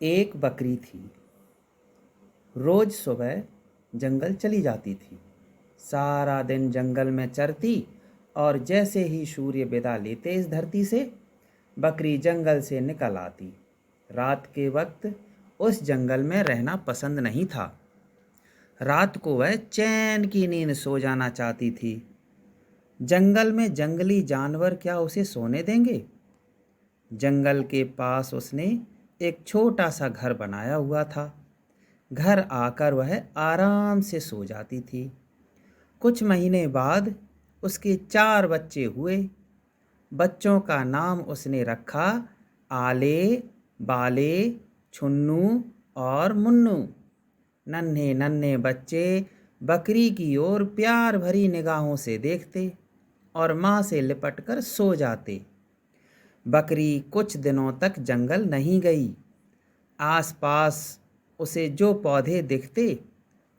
एक बकरी थी। रोज सुबह जंगल चली जाती थी। सारा दिन जंगल में चरती और जैसे ही सूर्य विदा लेते इस धरती से, बकरी जंगल से निकल आती। रात के वक्त उस जंगल में रहना पसंद नहीं था। रात को वह चैन की नींद सो जाना चाहती थी। जंगल में जंगली जानवर क्या उसे सोने देंगे? जंगल के पास उसने एक छोटा सा घर बनाया हुआ था। घर आकर वह आराम से सो जाती थी। कुछ महीने बाद उसके 4 बच्चे हुए। बच्चों का नाम उसने रखा आले, बाले, छुन्नू और मुन्नू। नन्हे नन्हे बच्चे बकरी की ओर प्यार भरी निगाहों से देखते और माँ से लिपटकर सो जाते। बकरी कुछ दिनों तक जंगल नहीं गई। आसपास उसे जो पौधे दिखते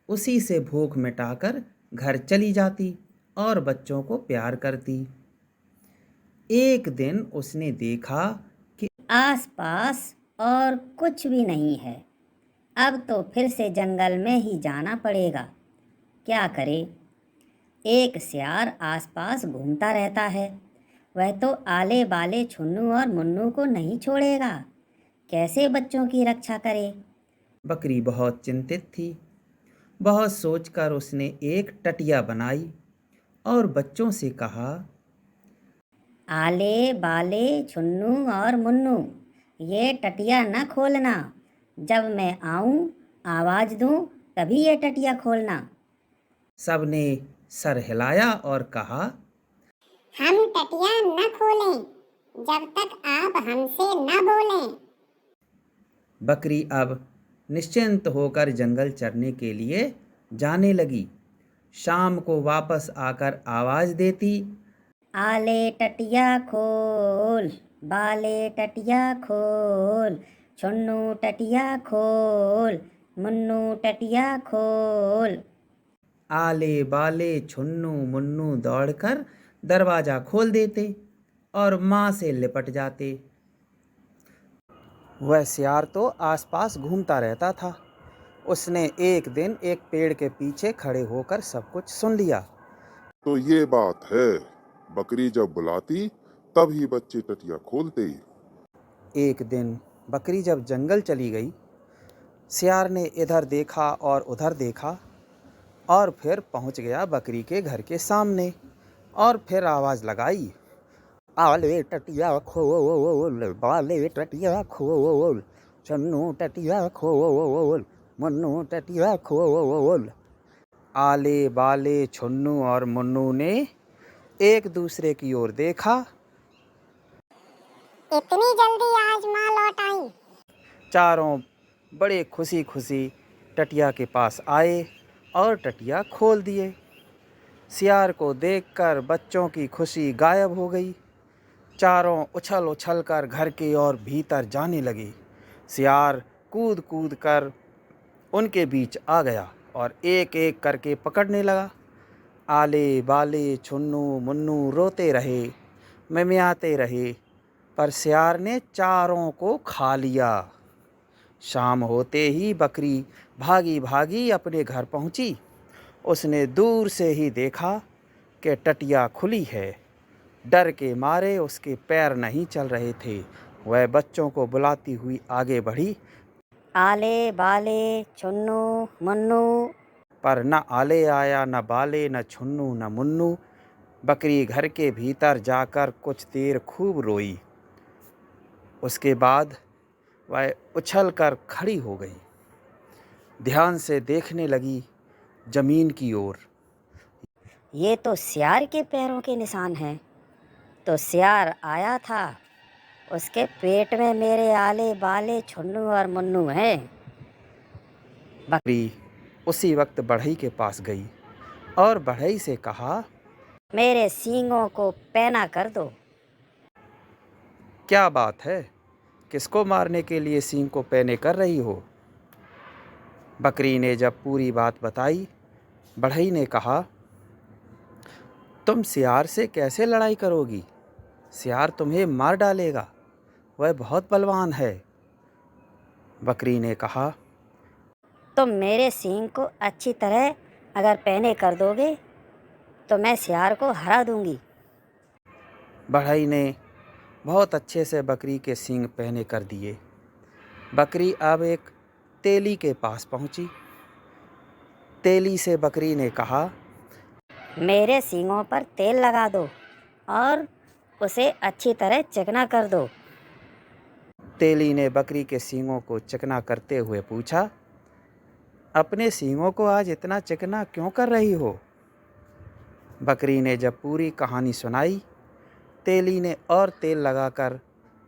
उसी से भूख मिटाकर घर चली जाती और बच्चों को प्यार करती। एक दिन उसने देखा कि आसपास और कुछ भी नहीं है। अब तो फिर से जंगल में ही जाना पड़ेगा। क्या करे? एक सियार आसपास घूमता रहता है। वह तो आले बाले छुन्नू और मुन्नू को नहीं छोड़ेगा। कैसे बच्चों की रक्षा करे? बकरी बहुत चिंतित थी। बहुत सोचकर उसने एक टटिया बनाई और बच्चों से कहा, आले बाले छुन्नू और मुन्नू, ये टटिया न खोलना। जब मैं आऊं, आवाज दूं, तभी ये टटिया खोलना। सबने सर हिलाया और कहा, हम टटिया न खोलें जब तक आप हमसे न बोलें। बकरी अब निश्चिंत होकर जंगल चरने के लिए जाने लगी। शाम को वापस आकर आवाज देती, आले टटिया खोल, बाले टटिया खोल, छुन्नू टटिया खोल, मुन्नू टटिया खोल। आले बाले छुन्नू मुन्नू दौड़कर दरवाजा खोल देते और माँ से लिपट जाते। वह सियार तो आसपास घूमता रहता था। उसने एक दिन एक पेड़ के पीछे खड़े होकर सब कुछ सुन लिया। तो ये बात है, बकरी जब बुलाती तभी बच्चे टटिया खोलते। एक दिन बकरी जब जंगल चली गई, सियार ने इधर देखा और उधर देखा और फिर पहुंच गया बकरी के घर के सामने और फिर आवाज लगाई, आले टटिया खोल, बाले टटिया खोल, छन्नू टटिया खोल, मुन्नू टटिया खोल। आले बाले छुन्नू और मुन्नू ने एक दूसरे की ओर देखा। इतनी जल्दी आज माँ लौट आई। चारों बड़े खुशी खुशी टटिया के पास आए और टटिया खोल दिए। सियार को देखकर बच्चों की खुशी गायब हो गई। चारों उछल उछल कर घर के और भीतर जाने लगे। सियार कूद कूद कर उनके बीच आ गया और एक एक करके पकड़ने लगा। आले बाले छुन्नू मुन्नू रोते रहे, मिमियाते रहे, पर सियार ने चारों को खा लिया। शाम होते ही बकरी भागी भागी अपने घर पहुंची। उसने दूर से ही देखा कि टटिया खुली है। डर के मारे उसके पैर नहीं चल रहे थे। वह बच्चों को बुलाती हुई आगे बढ़ी, आले बाले छुन्नू मुन्नू। पर न आले आया, न बाले, न छुन्नू, न मुन्नू। बकरी घर के भीतर जाकर कुछ देर खूब रोई। उसके बाद वह उछलकर खड़ी हो गई। ध्यान से देखने लगी जमीन की ओर। ये तो सियार के पैरों के निशान हैं। तो सियार आया था, उसके पेट में मेरे आले बाले छुन्नू और मुन्नू हैं। बकरी उसी वक्त बढ़ई के पास गई और बढ़ई से कहा, मेरे सींगों को पैना कर दो। क्या बात है? किसको मारने के लिए सींग को पैने कर रही हो? बकरी ने जब पूरी बात बताई, बढ़ई ने कहा, तुम सियार से कैसे लड़ाई करोगी? सियार तुम्हें मार डालेगा। वह बहुत बलवान है। बकरी ने कहा। तुम मेरे सींग को अच्छी तरह अगर पहने कर दोगे तो मैं सियार को हरा दूंगी। बढ़ई ने बहुत अच्छे से बकरी के सींग पहने कर दिए। बकरी अब एक तेली के पास पहुंची। तेली से बकरी ने कहा, मेरे सींगों पर तेल लगा दो और उसे अच्छी तरह चिकना कर दो। तेली ने बकरी के सींगों को चिकना करते हुए पूछा, अपने सींगों को आज इतना चिकना क्यों कर रही हो? बकरी ने जब पूरी कहानी सुनाई, तेली ने और तेल लगाकर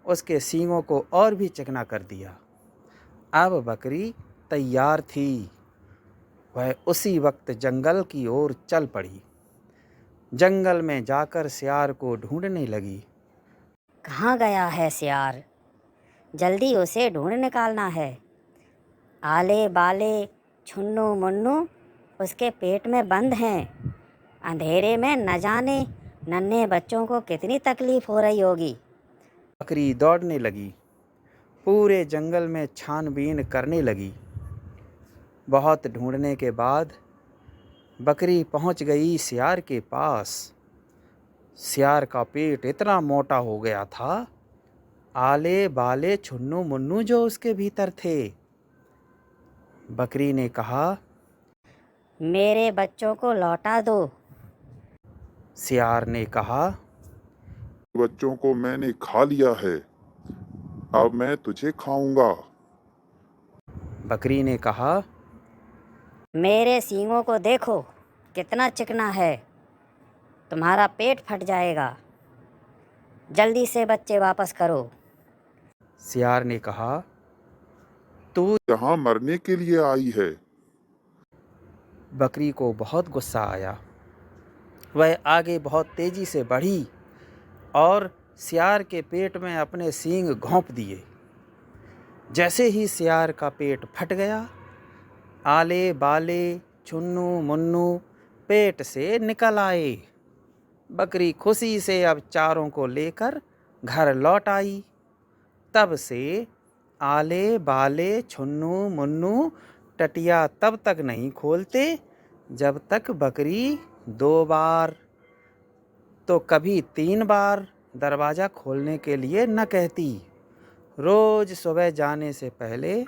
उसके सींगों को और भी चिकना कर दिया। अब बकरी तैयार थी। वह उसी वक्त जंगल की ओर चल पड़ी। जंगल में जाकर सियार को ढूंढने लगी। कहाँ गया है सियार? जल्दी उसे ढूंढ निकालना है। आले बाले छुन्नू मुन्नू उसके पेट में बंद हैं। अंधेरे में न जाने नन्हे बच्चों को कितनी तकलीफ हो रही होगी। बकरी दौड़ने लगी, पूरे जंगल में छानबीन करने लगी। बहुत ढूंढने के बाद बकरी पहुंच गई सियार के पास। सियार का पेट इतना मोटा हो गया था, आले बाले छुन्नू मुन्नू जो उसके भीतर थे। बकरी ने कहा, मेरे बच्चों को लौटा दो। सियार ने कहा, बच्चों को मैंने खा लिया है, अब मैं तुझे खाऊंगा। बकरी ने कहा, मेरे सींगों को देखो कितना चिकना है, तुम्हारा पेट फट जाएगा। जल्दी से बच्चे वापस करो। सियार ने कहा, तू? यहाँ मरने के लिए आई है। बकरी को बहुत गुस्सा आया। वह आगे बहुत तेजी से बढ़ी और सियार के पेट में अपने सींग घोंप दिए। जैसे ही सियार का पेट फट गया, आले बाले छुन्नू मुन्नू पेट से निकल आए। बकरी खुशी से अब चारों को लेकर घर लौट आई। तब से आले बाले छुन्नू मुन्नू टटिया तब तक नहीं खोलते जब तक बकरी 2 बार तो कभी 3 बार दरवाज़ा खोलने के लिए न कहती। रोज़ सुबह जाने से पहले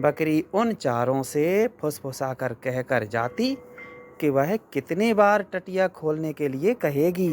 बकरी उन चारों से फुसफुसा कर कहकर जाती कि वह कितनी बार टटिया खोलने के लिए कहेगी।